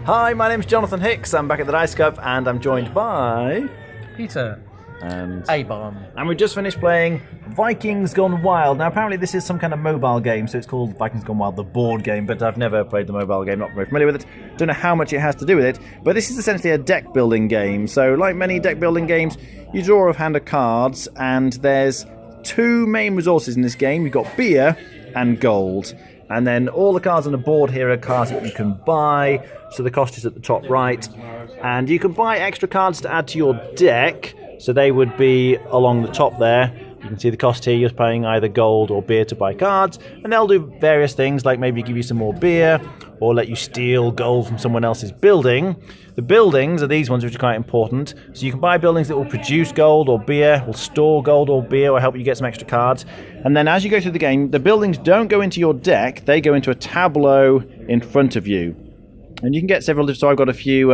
Hi, my name's Jonathan Hicks. I'm back at the Dice Cup, and I'm joined by Peter and A-Bomb. And we just finished playing Vikings Gone Wild. Now, apparently this is some kind of mobile game, so it's called Vikings Gone Wild, the board game, but I've never played the mobile game, not very familiar with it. Don't know how much it has to do with it, but this is essentially a deck building game. So, like many deck building games, you draw a hand of cards, and there's two main resources in this game. You've got beer and gold. And then all the cards on the board here are cards that you can buy, so the cost is at the top right. And you can buy extra cards to add to your deck, so they would be along the top there. You can see the cost here, you're paying either gold or beer to buy cards, and they'll do various things, like maybe give you some more beer, or let you steal gold from someone else's building. The buildings are these ones, which are quite important. So you can buy buildings that will produce gold or beer, will store gold or beer, or help you get some extra cards. And then as you go through the game, the buildings don't go into your deck, they go into a tableau in front of you. And you can get several, so I've got a few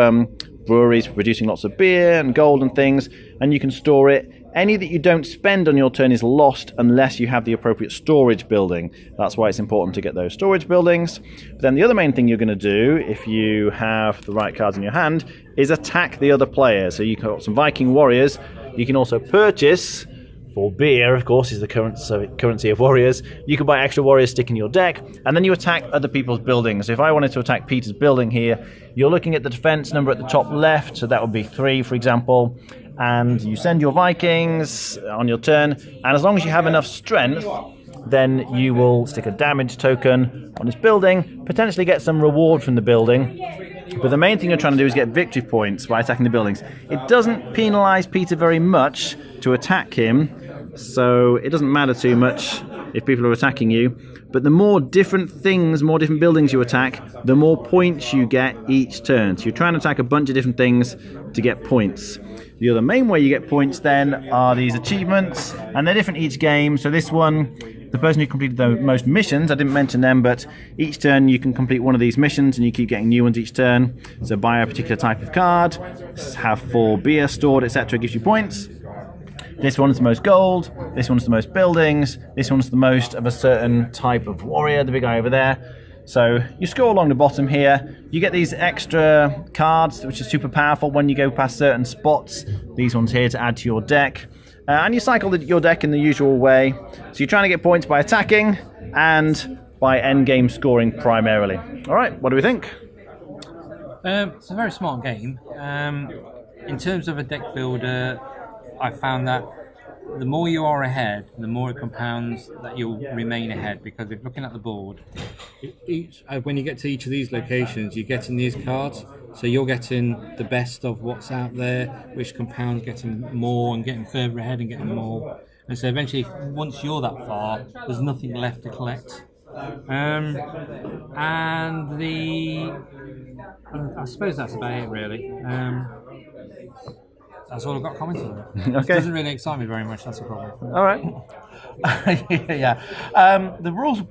breweries producing lots of beer and gold and things, and you can store it. Any that you don't spend on your turn is lost unless you have the appropriate storage building. That's why it's important to get those storage buildings. But then the other main thing you're going to do, if you have the right cards in your hand, is attack the other player. So you've got some Viking warriors. You can also purchase, for beer, of course, is the currency of warriors. You can buy extra warriors, stick in your deck, and then you attack other people's buildings. So if I wanted to attack Peter's building here, you're looking at the defense number at the top left, so that would be 3, for example, and you send your Vikings on your turn, and as long as you have enough strength, then you will stick a damage token on his building, potentially get some reward from the building. But the main thing you're trying to do is get victory points by attacking the buildings. It doesn't penalise Peter very much to attack him, so it doesn't matter too much if people are attacking you. But the more different things, more different buildings you attack, the more points you get each turn. So you're trying to attack a bunch of different things to get points. The other main way you get points then are these achievements, and they're different each game. So this one, the person who completed the most missions, I didn't mention them, but each turn you can complete one of these missions and you keep getting new ones each turn. So buy a particular type of card, have 4 beer stored, etc. gives you points. This one's the most gold, this one's the most buildings, this one's the most of a certain type of warrior, the big guy over there. So you scroll along the bottom here, you get these extra cards, which are super powerful when you go past certain spots. These ones here to add to your deck. And you cycle your deck in the usual way. So you're trying to get points by attacking and by endgame scoring primarily. All right, what do we think? It's a very smart game. In terms of a deck builder, I found that the more you are ahead, the more it compounds that you'll remain ahead, because if looking at the board, when you get to each of these locations, you're getting these cards, so you're getting the best of what's out there, which compounds getting more and getting further ahead and getting more. And so eventually, once you're that far, there's nothing left to collect. And I suppose that's about it, really. That's all I've got comments on. Okay. It doesn't really excite me very much, that's the problem. All right. Yeah. The rules are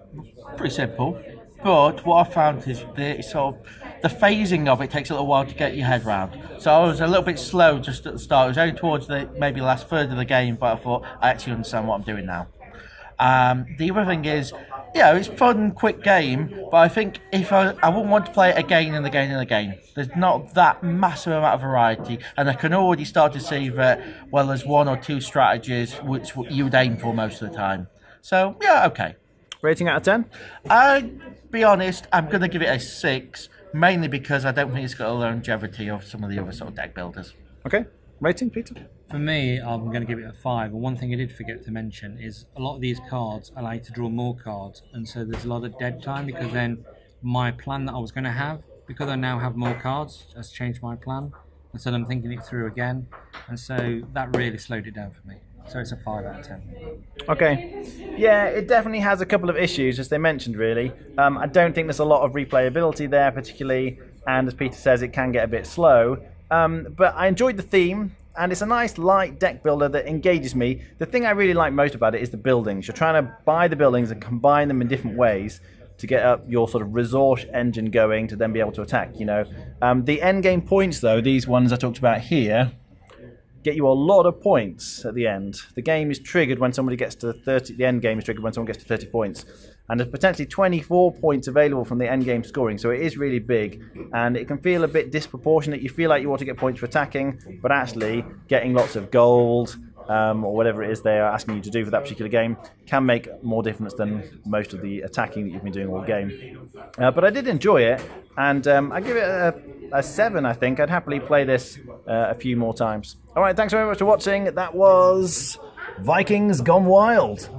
pretty simple, but what I found is the phasing of it takes a little while to get your head round. So I was a little bit slow just at the start. It was only towards maybe the last third of the game, but I thought I actually understand what I'm doing now. The other thing is, it's a fun, quick game, but I think if I wouldn't want to play it again and again and again. There's not that massive amount of variety, and I can already start to see that, well, there's 1 or 2 strategies which you would aim for most of the time. So, yeah, okay. Rating out of 10? I'll be honest, I'm going to give it a 6, mainly because I don't think it's got the longevity of some of the other sort of deck builders. Okay. Rating, Peter? For me, I'm going to give it a 5. And one thing I did forget to mention is a lot of these cards allow you to draw more cards, and so there's a lot of dead time, because then my plan that I was going to have, because I now have more cards, has changed my plan. And so I'm thinking it through again, and so that really slowed it down for me. So it's a 5 out of 10. Okay. Yeah, it definitely has a couple of issues, as they mentioned, really. I don't think there's a lot of replayability there, particularly, and as Peter says, it can get a bit slow. But I enjoyed the theme, and it's a nice light deck builder that engages me. The thing I really like most about it is the buildings. You're trying to buy the buildings and combine them in different ways to get up your sort of resource engine going to then be able to attack, The end game points, though, these ones I talked about here, get you a lot of points at the end. The game is triggered when somebody gets to 30. The end game is triggered when someone gets to 30 points. and there's potentially 24 points available from the end game scoring, so it is really big, and it can feel a bit disproportionate. You feel like you want to get points for attacking, but actually getting lots of gold or whatever it is they are asking you to do for that particular game can make more difference than most of the attacking that you've been doing all game. But I did enjoy it, and I give it a 7, I think. I'd happily play this a few more times. All right, thanks very much for watching. That was Vikings Gone Wild.